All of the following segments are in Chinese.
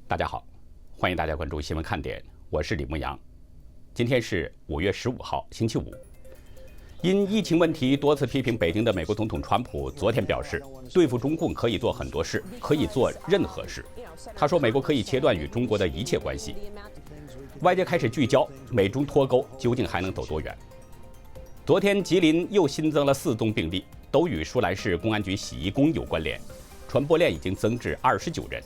大家好，欢迎大家关注新闻看点，我是李牧阳。今天是5月15号，星期五。因疫情问题多次批评北京的美国总统川普昨天表示，对付中共可以做很多事，可以做任何事。他说，美国可以切断与中国的一切关系。外界开始聚焦美中脱钩究竟还能走多远。昨天吉林又新增了4宗病例，都与舒兰市公安局洗衣工有关联，传播链已经增至29人。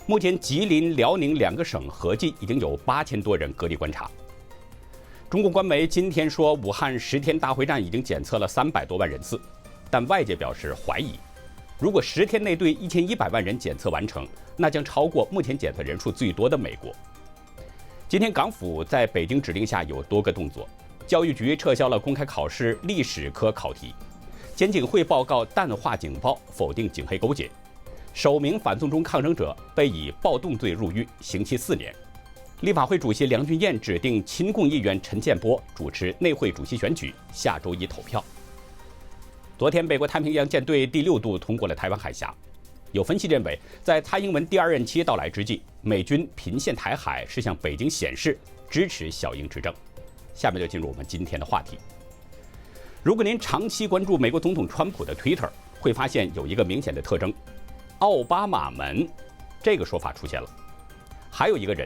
目前吉林、辽宁2个省合计已经有8000多人隔离观察。中共官媒今天说，武汉10天大会战已经检测了300多万人次，但外界表示怀疑。如果10天内对1100万人检测完成，那将超过目前检测人数最多的美国。今天港府在北京指令下有多个动作，教育局撤销了公开考试历史科考题，监警会报告淡化警报，否定警黑勾结。首名反送中抗争者被以暴动罪入狱，刑期4年。立法会主席梁君彦指定亲共议员陈建波主持内会主席选举，下周1投票。昨天，美国太平洋舰队第6度通过了台湾海峡。有分析认为，在蔡英文第2任期到来之际，美军频现台海是向北京显示支持小英执政。下面就进入我们今天的话题。如果您长期关注美国总统川普的 Twitter， 会发现有一个明显的特征。奥巴马门这个说法出现了，还有一个人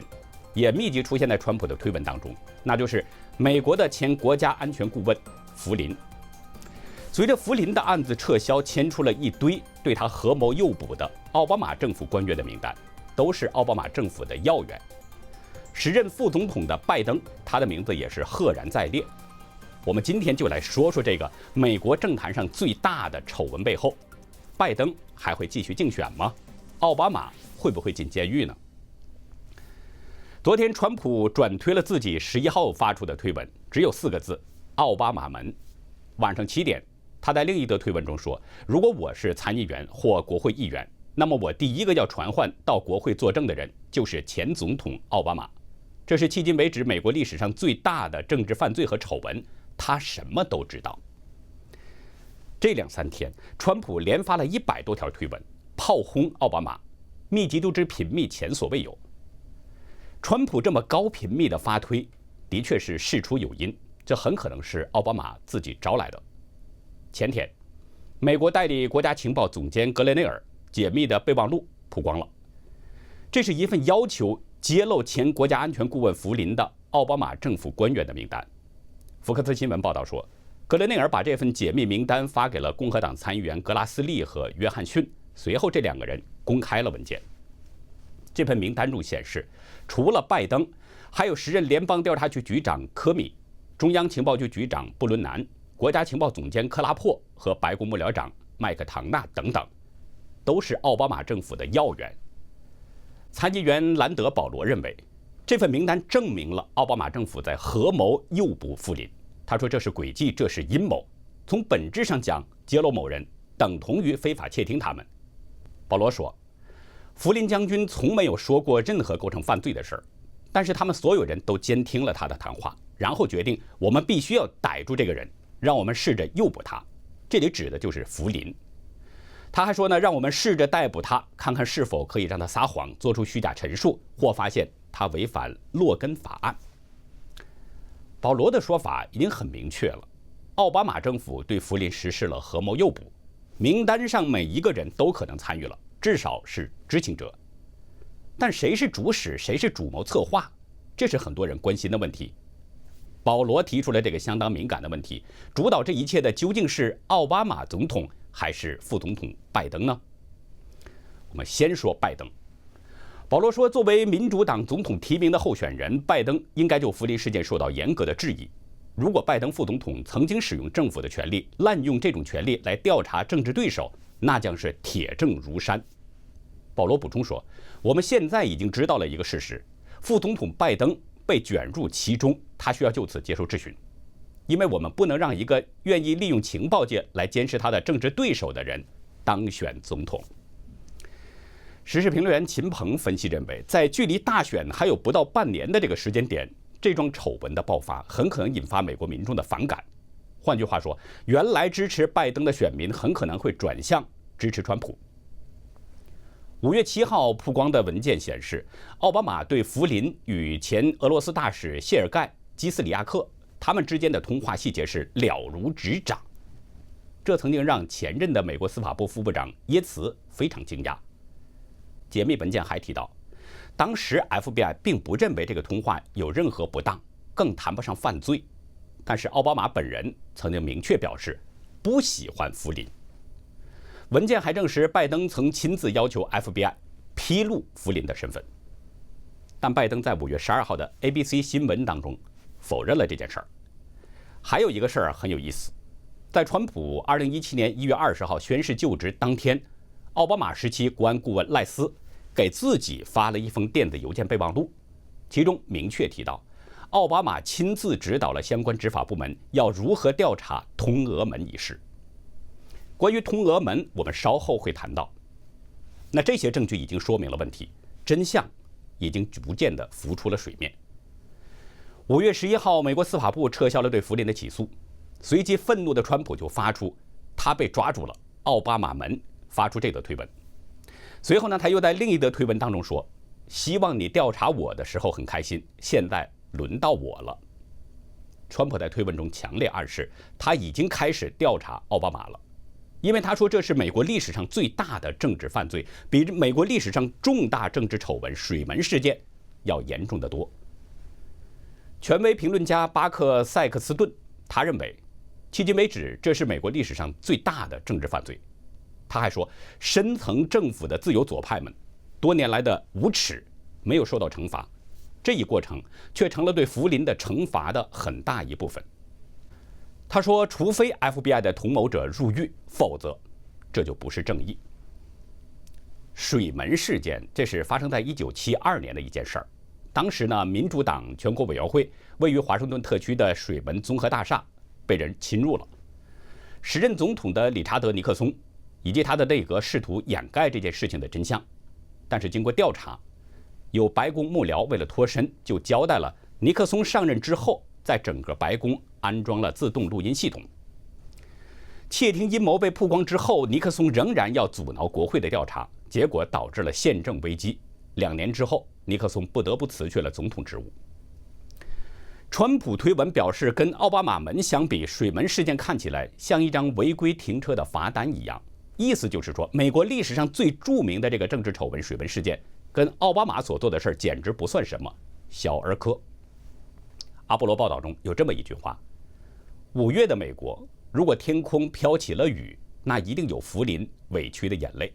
也密集出现在川普的推文当中，那就是美国的前国家安全顾问福林。随着福林的案子撤销，牵出了一堆对他合谋诱捕的奥巴马政府官员的名单，都是奥巴马政府的要员。时任副总统的拜登，他的名字也是赫然在列。我们今天就来说说这个美国政坛上最大的丑闻背后。拜登还会继续竞选吗？奥巴马会不会进监狱呢？昨天，川普转推了自己11号发出的推文，只有4个字：奥巴马门。晚上7点，他在另一则推文中说：“如果我是参议员或国会议员，那么我第一个要传唤到国会作证的人就是前总统奥巴马。这是迄今为止美国历史上最大的政治犯罪和丑闻，他什么都知道。”这2、3天，川普连发了100多条推文，炮轰奥巴马，密集度之频密前所未有。川普这么高频密的发推，的确是事出有因，这很可能是奥巴马自己招来的。前天，美国代理国家情报总监格雷内尔解密的备忘录曝光了，这是一份要求揭露前国家安全顾问福林的奥巴马政府官员的名单。福克斯新闻报道说，格雷内尔把这份解密名单发给了共和党参议员格拉斯利和约翰逊，随后这2个人公开了文件。这份名单中显示，除了拜登，还有时任联邦调查局局长科米、中央情报局局长布伦南、国家情报总监克拉珀和白宫幕僚长麦克唐纳等等，都是奥巴马政府的要员。参议员兰德·保罗认为，这份名单证明了奥巴马政府在合谋诱捕福林。他说这是诡计，这是阴谋。从本质上讲，揭露某人等同于非法窃听他们。保罗说，福林将军从没有说过任何构成犯罪的事儿，但是他们所有人都监听了他的谈话，然后决定我们必须要逮住这个人，让我们试着诱捕他。这里指的就是福林。他还说呢，让我们试着逮捕他，看看是否可以让他撒谎，做出虚假陈述，或发现他违反洛根法案。保罗的说法已经很明确了，奥巴马政府对福林实施了合谋诱捕，名单上每一个人都可能参与了，至少是知情者。但谁是主使，谁是主谋策划，这是很多人关心的问题。保罗提出了这个相当敏感的问题，主导这一切的究竟是奥巴马总统还是副总统拜登呢？我们先说拜登。保罗说，作为民主党总统提名的候选人，拜登应该就福林事件受到严格的质疑。如果拜登副总统曾经使用政府的权力，滥用这种权力来调查政治对手，那将是铁证如山。保罗补充说，我们现在已经知道了一个事实，副总统拜登被卷入其中，他需要就此接受质询，因为我们不能让一个愿意利用情报界来监视他的政治对手的人当选总统。时事评论员秦鹏分析认为，在距离大选还有不到半年的这个时间点，这桩丑闻的爆发很可能引发美国民众的反感。换句话说，原来支持拜登的选民很可能会转向支持川普。5月7号曝光的文件显示，奥巴马对福林与前俄罗斯大使谢尔盖·基斯里亚克他们之间的通话细节是了如指掌。这曾经让前任的美国司法部副部长耶茨非常惊讶。解密文件还提到，当时 FBI 并不认为这个通话有任何不当，更谈不上犯罪。但是奥巴马本人曾经明确表示不喜欢福林。文件还证实，拜登曾亲自要求 FBI 披露福林的身份，但拜登在5月12号的 ABC 新闻当中否认了这件事儿。还有一个事儿很有意思，在川普2017年1月20号宣誓就职当天，奥巴马时期国安顾问赖斯给自己发了一封电子邮件备忘录，其中明确提到，奥巴马亲自指导了相关执法部门要如何调查通俄门一事。关于通俄门，我们稍后会谈到。那这些证据已经说明了问题，真相已经逐渐地浮出了水面。5月11号，美国司法部撤销了对福林的起诉，随即愤怒的川普就发出他被抓住了，奥巴马门，发出这则推文。随后呢，他又在另一则推文当中说，希望你调查我的时候很开心，现在轮到我了。川普在推文中强烈暗示，他已经开始调查奥巴马了，因为他说这是美国历史上最大的政治犯罪，比美国历史上重大政治丑闻水门事件要严重得多。权威评论家巴克·塞克斯顿他认为，迄今为止这是美国历史上最大的政治犯罪。他还说，深层政府的自由左派们多年来的无耻没有受到惩罚，这一过程却成了对福林的惩罚的很大一部分。他说，除非 FBI 的同谋者入狱，否则这就不是正义。水门事件，这是发生在1972年的一件事儿。当时呢，民主党全国委员会位于华盛顿特区的水门综合大厦被人侵入了。时任总统的理查德·尼克松以及他的内阁试图掩盖这件事情的真相，但是经过调查，有白宫幕僚为了脱身，就交代了尼克松上任之后，在整个白宫安装了自动录音系统。窃听阴谋被曝光之后，尼克松仍然要阻挠国会的调查，结果导致了宪政危机。2年之后，尼克松不得不辞去了总统职务。川普推文表示，跟奥巴马门相比，水门事件看起来像一张违规停车的罚单一样，意思就是说，美国历史上最著名的这个政治丑闻水门事件，跟奥巴马所做的事儿简直不算什么，小儿科。阿波罗报道中有这么一句话：5月的美国，如果天空飘起了雨，那一定有福林委屈的眼泪。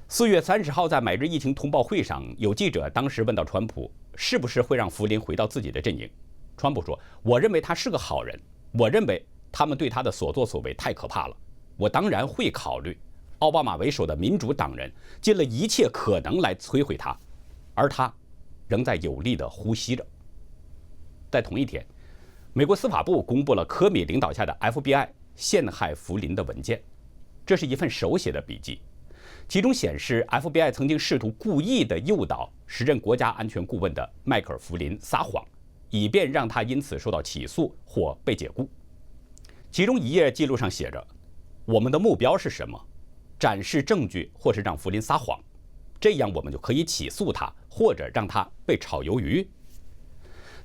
4月30号，在每日疫情通报会上，有记者当时问到川普，是不是会让福林回到自己的阵营？川普说，我认为他是个好人，我认为他们对他的所作所为太可怕了，我当然会考虑奥巴马为首的民主党人尽了一切可能来摧毁他，而他仍在有力地呼吸着。在同一天，美国司法部公布了科米领导下的 FBI 陷害福林的文件，这是一份手写的笔记，其中显示 FBI 曾经试图故意地诱导时任国家安全顾问的迈克尔·福林撒谎，以便让他因此受到起诉或被解雇。其中一页记录上写着，我们的目标是什么？展示证据或是让福林撒谎，这样我们就可以起诉他，或者让他被炒鱿鱼。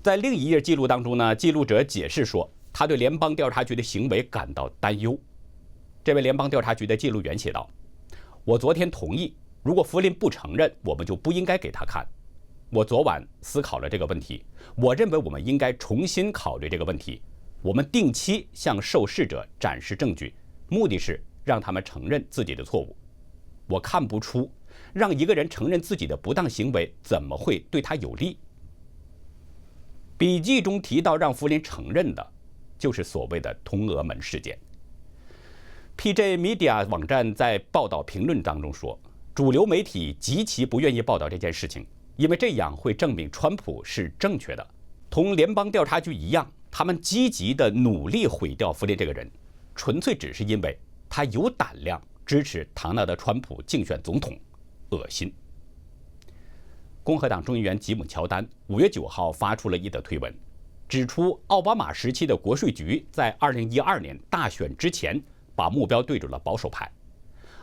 在另一页记录当中呢，记录者解释说，他对联邦调查局的行为感到担忧。这位联邦调查局的记录员写道，我昨天同意，如果福林不承认，我们就不应该给他看。我昨晚思考了这个问题，我认为我们应该重新考虑这个问题。我们定期向受试者展示证据，目的是让他们承认自己的错误。我看不出让一个人承认自己的不当行为怎么会对他有利。笔记中提到让福林承认的，就是所谓的通俄门事件。PJ Media 网站在报道评论当中说，主流媒体极其不愿意报道这件事情，因为这样会证明川普是正确的。同联邦调查局一样，他们积极地努力毁掉福林这个人，纯粹只是因为他有胆量支持唐纳德·川普竞选总统，恶心。共和党众议员吉姆·乔丹5月9号发出了一则推文，指出奥巴马时期的国税局在2012年大选之前把目标对准了保守派，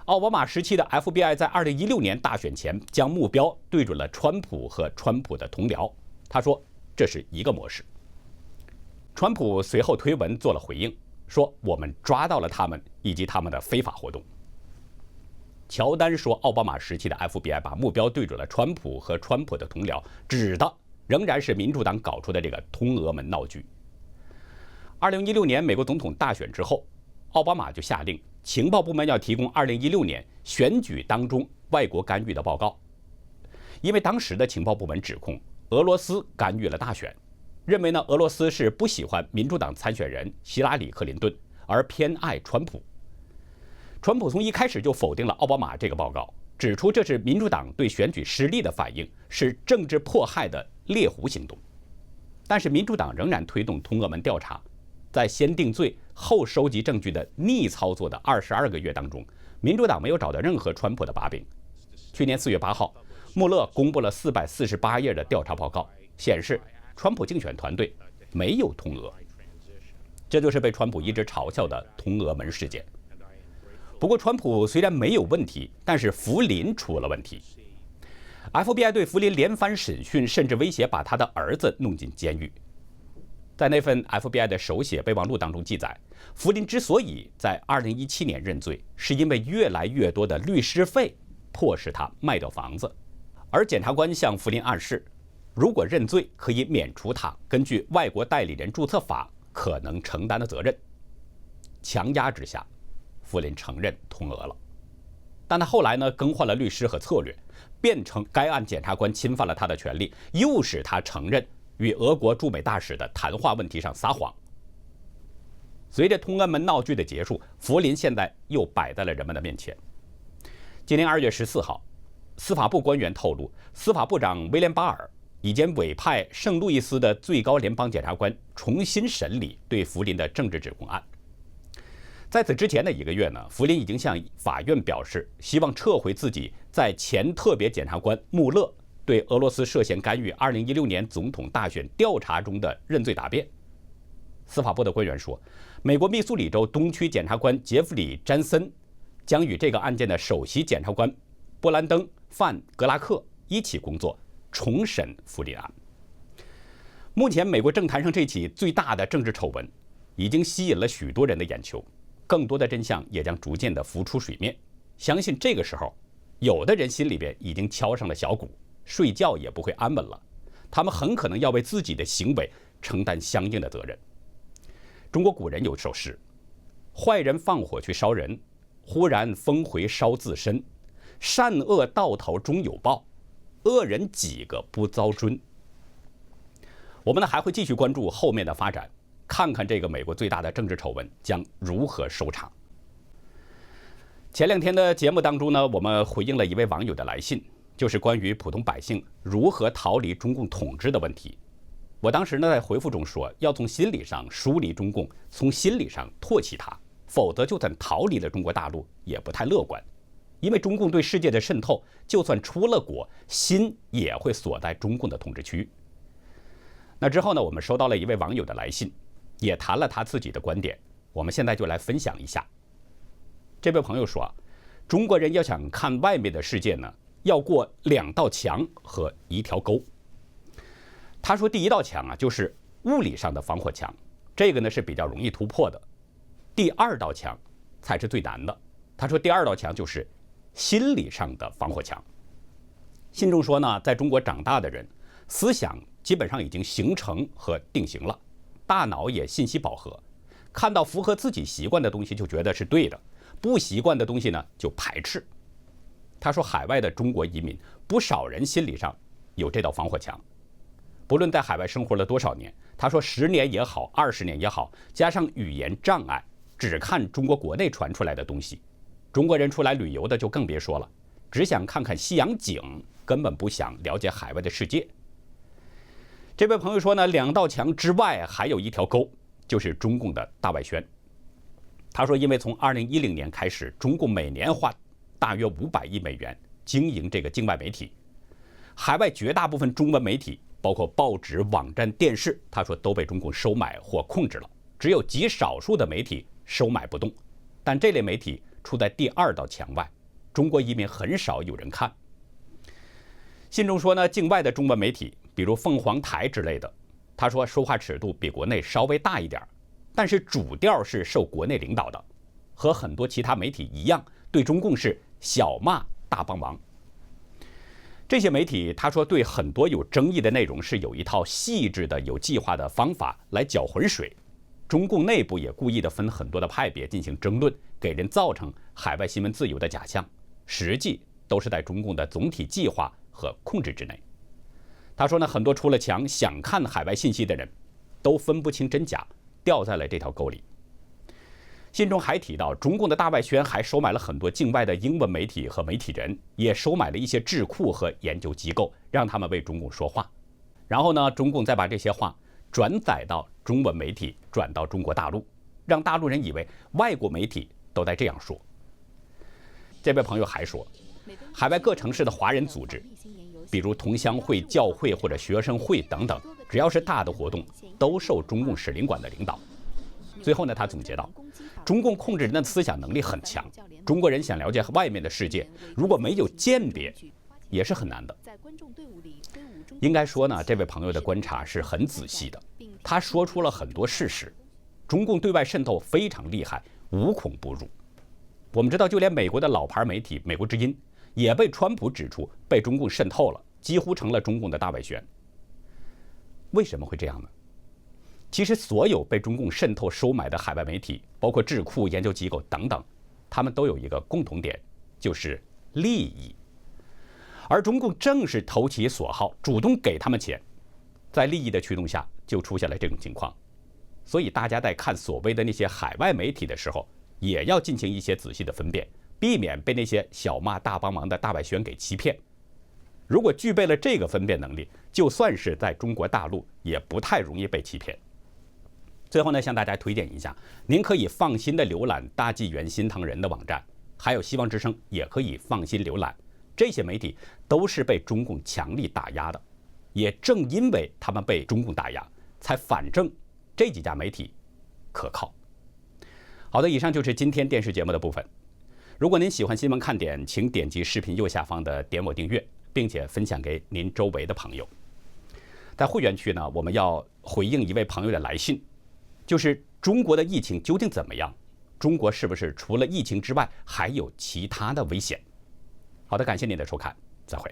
奥巴马时期的 FBI 在2016年大选前将目标对准了川普和川普的同僚。他说这是一个模式。川普随后推文做了回应，说我们抓到了他们以及他们的非法活动。乔丹说奥巴马时期的 FBI 把目标对准了川普和川普的同僚，指的仍然是民主党搞出的这个通俄门闹剧。2016年美国总统大选之后，奥巴马就下令情报部门要提供2016年选举当中外国干预的报告，因为当时的情报部门指控俄罗斯干预了大选，认为呢俄罗斯是不喜欢民主党参选人希拉里·克林顿，而偏爱川普。川普从一开始就否定了奥巴马这个报告，指出这是民主党对选举失利的反应，是政治迫害的猎狐行动。但是民主党仍然推动通俄门调查，在先定罪后收集证据的逆操作的22个月当中，民主党没有找到任何川普的把柄。去年4月8号，穆勒公布了448页的调查报告，显示川普竞选团队没有通俄，这就是被川普一直嘲笑的通俄门事件。不过川普虽然没有问题，但是福林出了问题。FBI 对福林连番审讯，甚至威胁把他的儿子弄进监狱。在那份 FBI 的手写备忘录当中记载，福林之所以在2017年认罪，是因为越来越多的律师费迫使他卖掉房子，而检察官向福林暗示，如果认罪可以免除他根据外国代理人注册法可能承担的责任。强压之下，福林承认通俄了，但他后来呢更换了律师和策略，辩称该案检察官侵犯了他的权利，诱使他承认与俄国驻美大使的谈话问题上撒谎。随着通俄门闹剧的结束，福林现在又摆在了人们的面前。今年2月14号，司法部官员透露，司法部长威廉·巴尔已经委派圣路易斯的最高联邦检察官重新审理对福林的政治指控案。在此之前的1个月呢，福林已经向法院表示，希望撤回自己在前特别检察官穆勒对俄罗斯涉嫌干预2016年总统大选调查中的认罪答辩。司法部的官员说，美国密苏里州东区检察官杰弗里·詹森将与这个案件的首席检察官布兰登·范格拉克一起工作，重审福林案。目前美国政坛上这起最大的政治丑闻已经吸引了许多人的眼球，更多的真相也将逐渐的浮出水面。相信这个时候，有的人心里边已经敲上了小鼓，睡觉也不会安稳了。他们很可能要为自己的行为承担相应的责任。中国古人有首诗：坏人放火去烧人，忽然风回烧自身。善恶到头终有报，恶人几个不遭诨。我们呢还会继续关注后面的发展，看看这个美国最大的政治丑闻将如何收场。前2天的节目当中呢，我们回应了一位网友的来信，就是关于普通百姓如何逃离中共统治的问题。我当时呢在回复中说，要从心理上疏离中共，从心理上唾弃它，否则就算逃离了中国大陆也不太乐观。因为中共对世界的渗透，就算出了国，心也会锁在中共的统治区域。那之后呢，我们收到了一位网友的来信，也谈了他自己的观点，我们现在就来分享一下。这位朋友说，中国人要想看外面的世界呢，要过2道墙和1条沟。他说第1道墙啊，就是物理上的防火墙，这个呢是比较容易突破的。第2道墙才是最难的。他说第2道墙就是心理上的防火墙。信中说呢，在中国长大的人，思想基本上已经形成和定型了，大脑也信息饱和，看到符合自己习惯的东西就觉得是对的，不习惯的东西呢就排斥。他说海外的中国移民，不少人心理上有这道防火墙，不论在海外生活了多少年，他说10年也好，20年也好，加上语言障碍，只看中国国内传出来的东西。中国人出来旅游的就更别说了，只想看看西洋景，根本不想了解海外的世界。这位朋友说呢，2道墙之外还有1条沟，就是中共的大外宣。他说，因为从2010年开始，中共每年花大约500亿美元经营这个境外媒体，海外绝大部分中文媒体，包括报纸、网站、电视，他说都被中共收买或控制了，只有极少数的媒体收买不动。但这类媒体处在第2道墙外，中国移民很少有人看。信中说呢，境外的中文媒体，比如凤凰台之类的，他说说话尺度比国内稍微大一点，但是主调是受国内领导的，和很多其他媒体一样，对中共是小骂大帮忙。这些媒体，他说对很多有争议的内容是有一套细致的、有计划的方法来搅浑水。中共内部也故意的分很多的派别进行争论，给人造成海外新闻自由的假象，实际都是在中共的总体计划和控制之内。他说呢，很多出了墙想看海外信息的人，都分不清真假，掉在了这条沟里。信中还提到，中共的大外宣还收买了很多境外的英文媒体和媒体人，也收买了一些智库和研究机构，让他们为中共说话。然后呢，中共再把这些话转载到中文媒体，转到中国大陆，让大陆人以为外国媒体都在这样说。这位朋友还说，海外各城市的华人组织，比如同乡会、教会或者学生会等等，只要是大的活动，都受中共使领馆的领导。最后呢，他总结到，中共控制人的思想能力很强，中国人想了解外面的世界，如果没有间谍，也是很难的。应该说呢，这位朋友的观察是很仔细的，他说出了很多事实。中共对外渗透非常厉害，无孔不入。我们知道，就连美国的老牌媒体《美国之音》也被川普指出被中共渗透了，几乎成了中共的大外宣。为什么会这样呢？其实，所有被中共渗透收买的海外媒体，包括智库、研究机构等等，他们都有一个共同点，就是利益。而中共正是投其所好，主动给他们钱，在利益的驱动下，就出现了这种情况。所以大家在看所谓的那些海外媒体的时候，也要进行一些仔细的分辨，避免被那些小骂大帮忙的大外宣给欺骗。如果具备了这个分辨能力，就算是在中国大陆，也不太容易被欺骗。最后呢，向大家推荐一下，您可以放心的浏览大纪元新唐人的网站，还有希望之声也可以放心浏览。这些媒体都是被中共强力打压的，也正因为他们被中共打压，才反证这几家媒体可靠。好的，以上就是今天电视节目的部分。如果您喜欢新闻看点，请点击视频右下方的点我订阅，并且分享给您周围的朋友。在会员区呢，我们要回应一位朋友的来信，就是中国的疫情究竟怎么样？中国是不是除了疫情之外还有其他的危险？好的，感谢您的收看，再会。